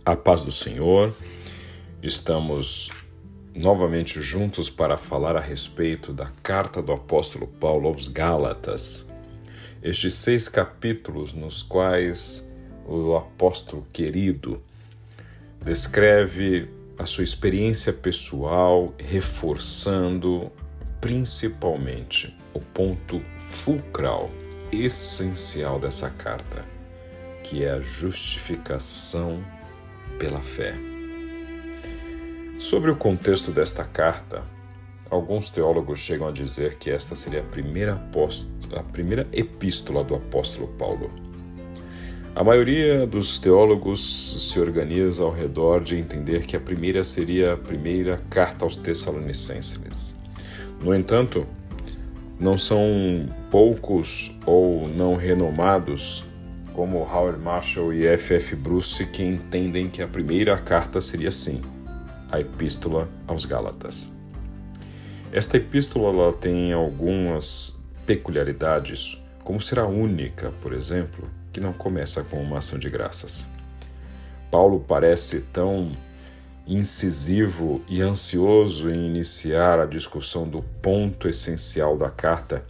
A paz do Senhor, estamos novamente juntos para falar a respeito da carta do apóstolo Paulo aos Gálatas. Estes 6 capítulos nos quais o apóstolo querido descreve a sua experiência pessoal, reforçando principalmente o ponto fulcral, essencial dessa carta, que é a justificação pela fé. Sobre o contexto desta carta, alguns teólogos chegam a dizer que esta seria a primeira epístola do apóstolo Paulo. A maioria dos teólogos se organiza ao redor de entender que a primeira seria a primeira carta aos Tessalonicenses. No entanto, não são poucos ou não renomados como Howard Marshall e F.F. Bruce que entendem que a primeira carta seria sim a Epístola aos Gálatas. Esta epístola ela tem algumas peculiaridades, como ser a única, por exemplo, que não começa com uma ação de graças. Paulo parece tão incisivo e ansioso em iniciar a discussão do ponto essencial da carta,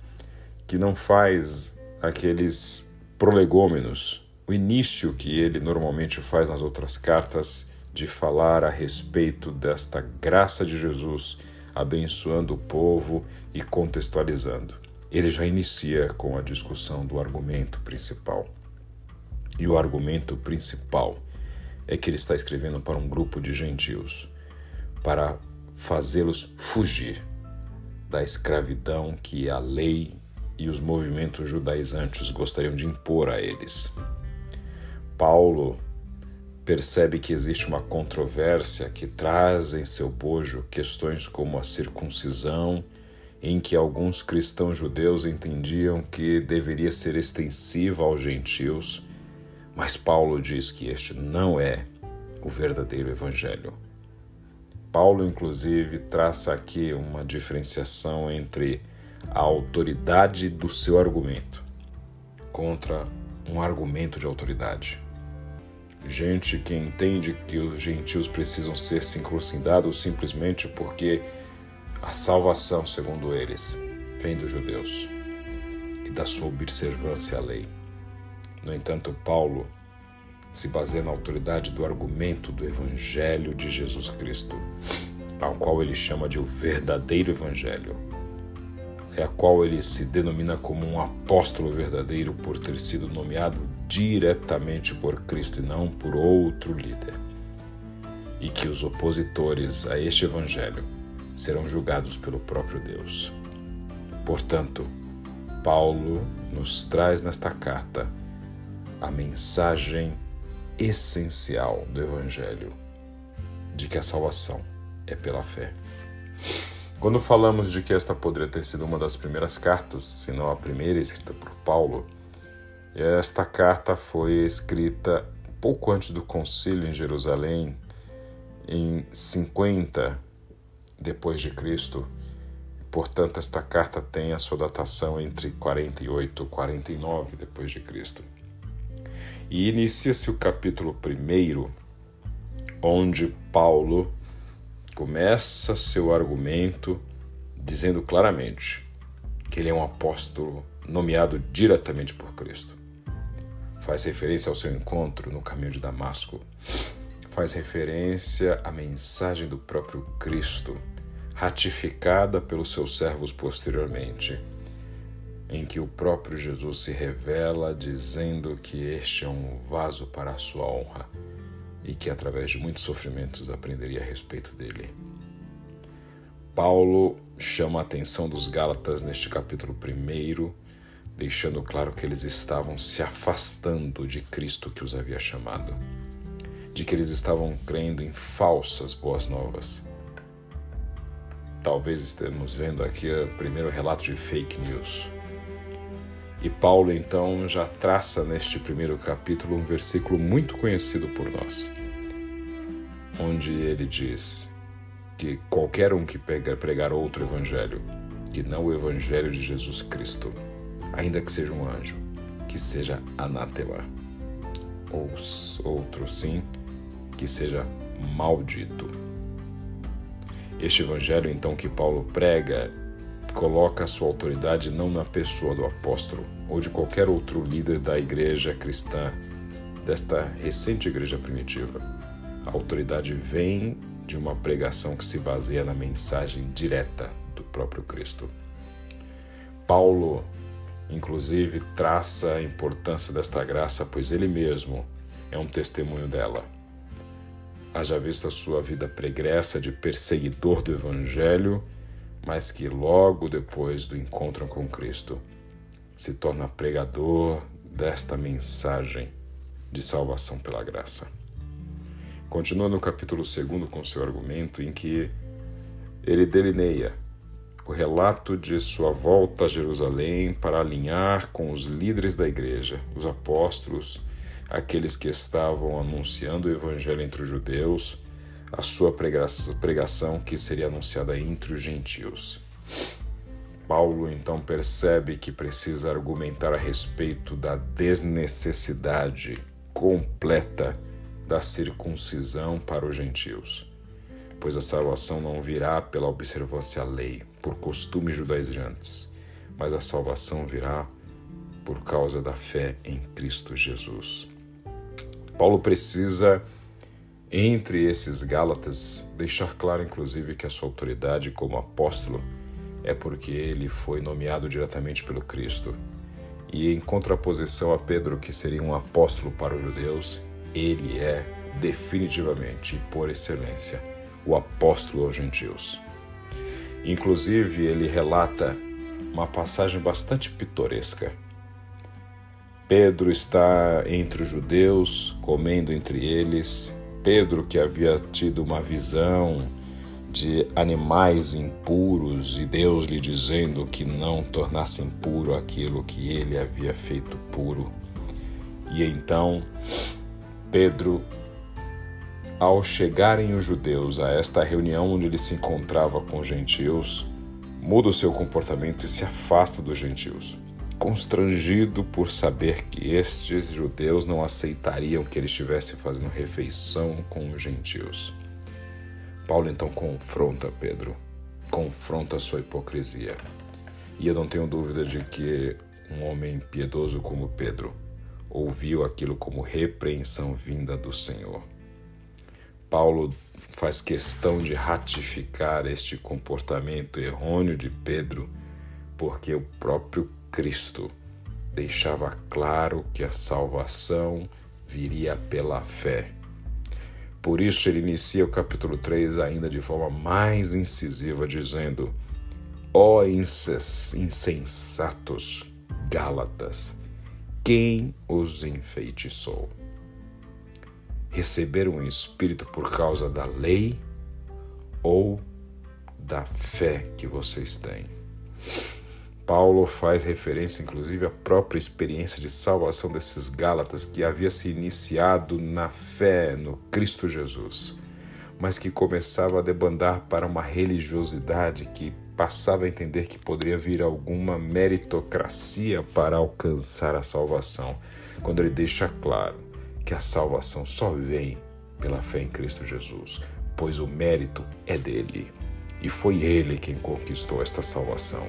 que não faz aqueles prolegômenos, o início que ele normalmente faz nas outras cartas, de falar a respeito desta graça de Jesus, abençoando o povo e contextualizando. Ele já inicia com a discussão do argumento principal. E o argumento principal é que ele está escrevendo para um grupo de gentios, para fazê-los fugir da escravidão que a lei e os movimentos judaizantes gostariam de impor a eles. Paulo percebe que existe uma controvérsia que traz em seu bojo questões como a circuncisão, em que alguns cristãos judeus entendiam que deveria ser extensiva aos gentios, mas Paulo diz que este não é o verdadeiro evangelho. Paulo, inclusive, traça aqui uma diferenciação entre a autoridade do seu argumento contra um argumento de autoridade. Gente que entende que os gentios precisam ser circuncidados simplesmente porque a salvação, segundo eles, vem dos judeus e da sua observância à lei. No entanto, Paulo se baseia na autoridade do argumento do Evangelho de Jesus Cristo, ao qual ele chama de o verdadeiro Evangelho, a qual ele se denomina como um apóstolo verdadeiro por ter sido nomeado diretamente por Cristo e não por outro líder. E que os opositores a este Evangelho serão julgados pelo próprio Deus. Portanto, Paulo nos traz nesta carta a mensagem essencial do Evangelho, de que a salvação é pela fé. Quando falamos de que esta poderia ter sido uma das primeiras cartas, se não a primeira escrita por Paulo, esta carta foi escrita pouco antes do concílio em Jerusalém, em 50 depois de Cristo. Portanto, esta carta tem a sua datação entre 48 e 49 depois de Cristo. E inicia-se o capítulo 1, onde Paulo começa seu argumento dizendo claramente que ele é um apóstolo nomeado diretamente por Cristo. Faz referência ao seu encontro no caminho de Damasco. Faz referência à mensagem do próprio Cristo, ratificada pelos seus servos posteriormente, em que o próprio Jesus se revela dizendo que este é um vaso para a sua honra e que através de muitos sofrimentos aprenderia a respeito dele. Paulo chama a atenção dos Gálatas neste capítulo 1, deixando claro que eles estavam se afastando de Cristo que os havia chamado, de que eles estavam crendo em falsas boas novas. Talvez estejamos vendo aqui o primeiro relato de fake news. E Paulo, então, já traça neste primeiro capítulo um versículo muito conhecido por nós, onde ele diz que qualquer um que pregar outro evangelho, que não o evangelho de Jesus Cristo, ainda que seja um anjo, que seja anátema. Ou outro, sim, que seja maldito. Este evangelho, então, que Paulo prega, coloca a sua autoridade não na pessoa do apóstolo ou de qualquer outro líder da igreja cristã, desta recente igreja primitiva. A autoridade vem de uma pregação que se baseia na mensagem direta do próprio Cristo. Paulo, inclusive, traça a importância desta graça, pois ele mesmo é um testemunho dela. Haja vista a sua vida pregressa de perseguidor do Evangelho, mas que logo depois do encontro com Cristo se torna pregador desta mensagem de salvação pela graça. Continua no capítulo 2 com seu argumento, em que ele delineia o relato de sua volta a Jerusalém para alinhar com os líderes da igreja, os apóstolos, aqueles que estavam anunciando o evangelho entre os judeus, a sua pregação que seria anunciada entre os gentios. Paulo então percebe que precisa argumentar a respeito da desnecessidade completa da circuncisão para os gentios, pois a salvação não virá pela observância à lei, por costumes judaizantes, mas a salvação virá por causa da fé em Cristo Jesus. Paulo precisa, entre esses Gálatas, deixar claro inclusive que a sua autoridade como apóstolo é porque ele foi nomeado diretamente pelo Cristo. E em contraposição a Pedro, que seria um apóstolo para os judeus, ele é definitivamente, por excelência, o apóstolo aos gentios. Inclusive, ele relata uma passagem bastante pitoresca. Pedro está entre os judeus, comendo entre eles. Pedro, que havia tido uma visão de animais impuros e Deus lhe dizendo que não tornasse impuro aquilo que ele havia feito puro. E então, Pedro, ao chegarem os judeus a esta reunião onde ele se encontrava com os gentios, muda o seu comportamento e se afasta dos gentios, constrangido por saber que estes judeus não aceitariam que ele estivesse fazendo refeição com os gentios. Paulo então confronta Pedro, confronta a sua hipocrisia. E eu não tenho dúvida de que um homem piedoso como Pedro ouviu aquilo como repreensão vinda do Senhor. Paulo faz questão de ratificar este comportamento errôneo de Pedro, porque o próprio Cristo deixava claro que a salvação viria pela fé. Por isso ele inicia o capítulo 3 ainda de forma mais incisiva, dizendo: ó insensatos Gálatas, quem os enfeitiçou? Receberam o Espírito por causa da lei ou da fé que vocês têm? Paulo faz referência, inclusive, à própria experiência de salvação desses Gálatas, que havia se iniciado na fé no Cristo Jesus, mas que começava a debandar para uma religiosidade que passava a entender que poderia vir alguma meritocracia para alcançar a salvação, quando ele deixa claro que a salvação só vem pela fé em Cristo Jesus, pois o mérito é dele, e foi ele quem conquistou esta salvação.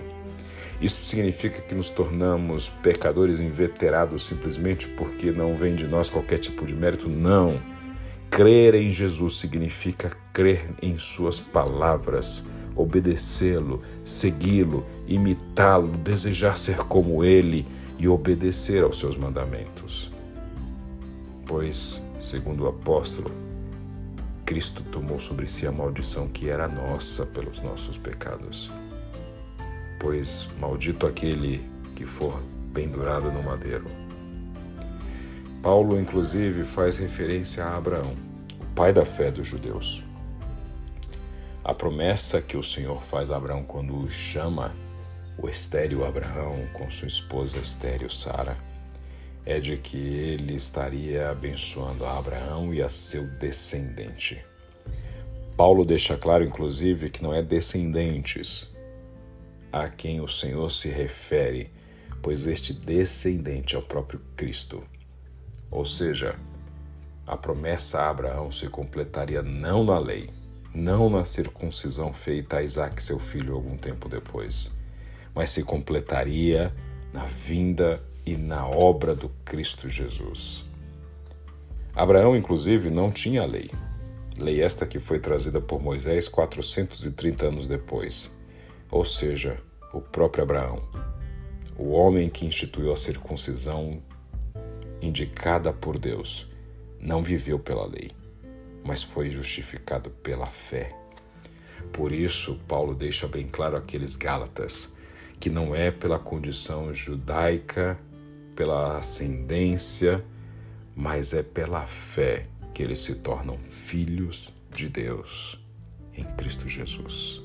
Isso significa que nos tornamos pecadores inveterados simplesmente porque não vem de nós qualquer tipo de mérito? Não. Crer em Jesus significa crer em suas palavras, obedecê-lo, segui-lo, imitá-lo, desejar ser como ele e obedecer aos seus mandamentos. Pois, segundo o apóstolo, Cristo tomou sobre si a maldição que era nossa pelos nossos pecados. Pois maldito aquele que for pendurado no madeiro. Paulo, inclusive, faz referência a Abraão, o pai da fé dos judeus. A promessa que o Senhor faz a Abraão quando o chama, o estéril Abraão com sua esposa estéril Sara, é de que ele estaria abençoando a Abraão e a seu descendente. Paulo deixa claro, inclusive, que não é descendentes a quem o Senhor se refere, pois este descendente é o próprio Cristo. Ou seja, a promessa a Abraão se completaria não na lei, não na circuncisão feita a Isaque, seu filho, algum tempo depois, mas se completaria na vinda e na obra do Cristo Jesus. Abraão, inclusive, não tinha lei. Lei esta que foi trazida por Moisés 430 anos depois, ou seja, o próprio Abraão, o homem que instituiu a circuncisão indicada por Deus, não viveu pela lei, mas foi justificado pela fé. Por isso, Paulo deixa bem claro àqueles Gálatas que não é pela condição judaica, pela ascendência, mas é pela fé que eles se tornam filhos de Deus em Cristo Jesus.